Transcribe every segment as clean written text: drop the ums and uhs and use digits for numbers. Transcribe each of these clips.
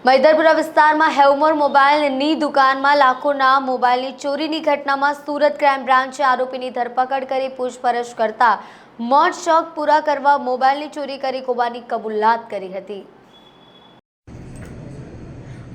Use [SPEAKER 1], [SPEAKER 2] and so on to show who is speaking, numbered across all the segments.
[SPEAKER 1] મૈદરપુરા વિસ્તારમાં હેવમોર મોબાઈલની દુકાનમાં લાખોના મોબાઈલની ચોરીની ઘટનામાં સુરત ક્રાઇમ બ્રાન્ચે આરોપીની ધરપકડ કરી પૂછપરછ કરતા મોત શોખ પૂરા કરવા મોબાઈલની ચોરી કરી હોવાની કબૂલાત કરી હતી।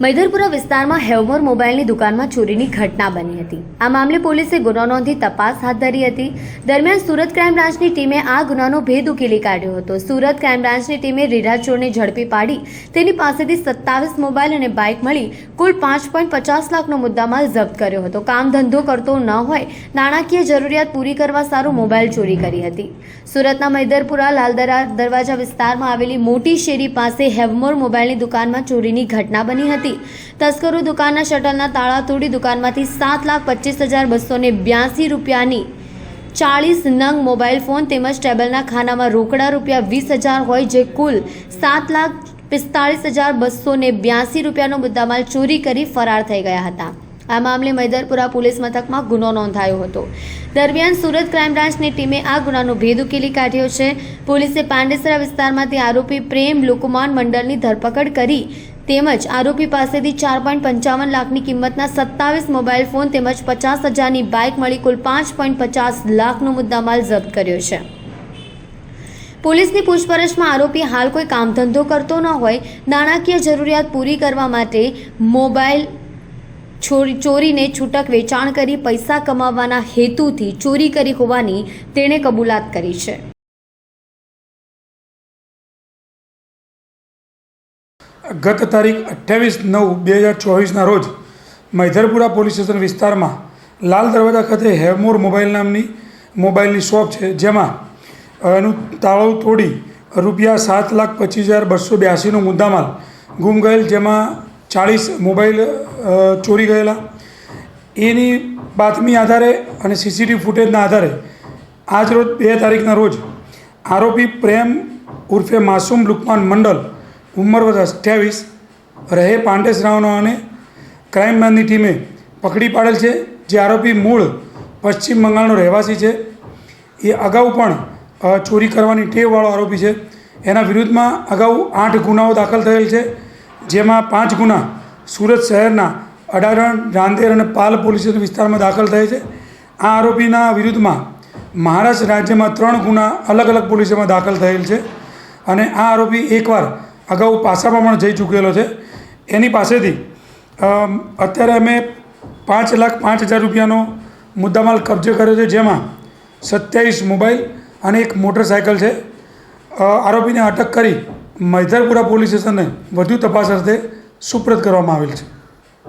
[SPEAKER 1] મૈદરપુરા વિસ્તારમાં હેવમોર મોબાઈલની દુકાનમાં ચોરીની ઘટના બની હતી। આ મામલે પોલીસે ગુનો નોંધી તપાસ હાથ ધરી હતી। દરમિયાન સુરત ક્રાઇમ બ્રાન્ચની ટીમે આ ગુનાનો ભેદ ઉકેલી કાઢ્યો હતો। સુરત ક્રાઇમ બ્રાન્ચની ટીમે રીઢા ચોરને ઝડપી પાડી તેની પાસેથી 27 મોબાઈલ અને બાઇક મળી કુલ 5.50 લાખનો મુદ્દામાલ જપ્ત કર્યો હતો। કામ ધંધો કરતો ન હોય, નાણાકીય જરૂરિયાત પૂરી કરવા સારું મોબાઈલ ચોરી કરી હતી। સુરતના મૈદરપુરા લાલદરા દરવાજા વિસ્તારમાં આવેલી મોટી શેરી પાસે હેવમોર મોબાઈલની દુકાનમાં ચોરીની ઘટના બની હતી। તસ્કરો દુકાનના શટલના તાળા તોડી દુકાનમાંથી 7,25,282 રૂપિયાની 40 નંગ મોબાઈલ ફોન તેમજ ટેબલના ખાનામાં રોકડા રૂપિયા 20,000 હોય જે કુલ 7,45,282 રૂપિયાનો મુદ્દામાલ ચોરી કરી ફરાર થઈ ગયા હતા। આ મામલે મૈદરપુરા પોલીસ મથકમાં ગુનો નોંધાયો હતો। દરમિયાન સુરત ક્રાઇમ બ્રાન્ચની ટીમે આ ગુનાનો ભેદ ઉકેલી કાઢ્યો છે। પોલીસે પાંડેસરા વિસ્તારમાંથી આરોપી પ્રેમ લુકમાન મંડળની ધરપકડ કરી તેમજ આરોપી પાસેથી 4.55 લાખની કિંમતના 27 મોબાઈલ ફોન તેમજ 50,000ની બાઇક મળી કુલ 5.50 લાખનો મુદ્દામાલ જપ્ત કર્યો છે। પોલીસની પૂછપરછમાં આરોપી હાલ કોઈ કામ ધંધો કરતો ન હોય, નાણાકીય જરૂરિયાત પૂરી કરવા માટે મોબાઈલ ચોરીને છૂટક વેચાણ કરી પૈસા કમાવવાના હેતુથી ચોરી કરી હોવાની તેણે કબૂલાત કરી છે।
[SPEAKER 2] ગત તારીખ 28/9/2024ના રોજ મૈદરપુરા પોલીસ સ્ટેશન વિસ્તારમાં લાલ દરવાજા ખાતે હેવમોર મોબાઈલ નામની મોબાઈલની શોપ છે, જેમાં એનું તાળું તોડી રૂપિયા 7,25,282નો મુદ્દામાલ ગુમ ગયેલ, જેમાં 40 મોબાઈલ ચોરી ગયેલા। એની બાતમી આધારે અને સીસીટીવી ફૂટેજના આધારે આજ રોજ 2 તારીખના રોજ આરોપી પ્રેમ ઉર્ફે માસૂમ લુકમાન મંડળ ઉંમર વર્ષ 28 રહે પાંડેસરાવનો અને ક્રાઇમ બ્રાન્ચની ટીમે પકડી પાડેલ છે, જે આરોપી મૂળ પશ્ચિમ બંગાળનો રહેવાસી છે। એ અગાઉ પણ ચોરી કરવાની ટેવવાળો આરોપી છે। એના વિરુદ્ધમાં અગાઉ 8 ગુનાઓ દાખલ થયેલ છે, જેમાં 5 ગુના સુરત શહેરના અડારણ, રાંદેર અને પાલ પોલીસ વિસ્તારમાં દાખલ થયેલ છે। આ આરોપીના વિરુદ્ધમાં મહારાષ્ટ્ર રાજ્યમાં 3 ગુના અલગ અલગ પોલીસોમાં દાખલ થયેલ છે અને આ આરોપી એકવાર અગાઉ પાસામાં પણ જઈ ચૂકેલો છે। એની પાસેથી અત્યારે અમે 5,05,000 રૂપિયાનો મુદ્દામાલ કબજે કર્યો છે, જેમાં 27 મોબાઈલ અને એક મોટરસાઇકલ છે। આરોપીને અટક કરી મૈદરપુરા પોલીસ સ્ટેશનને વધુ તપાસ અર્થે સુપ્રત કરવામાં આવેલ છે।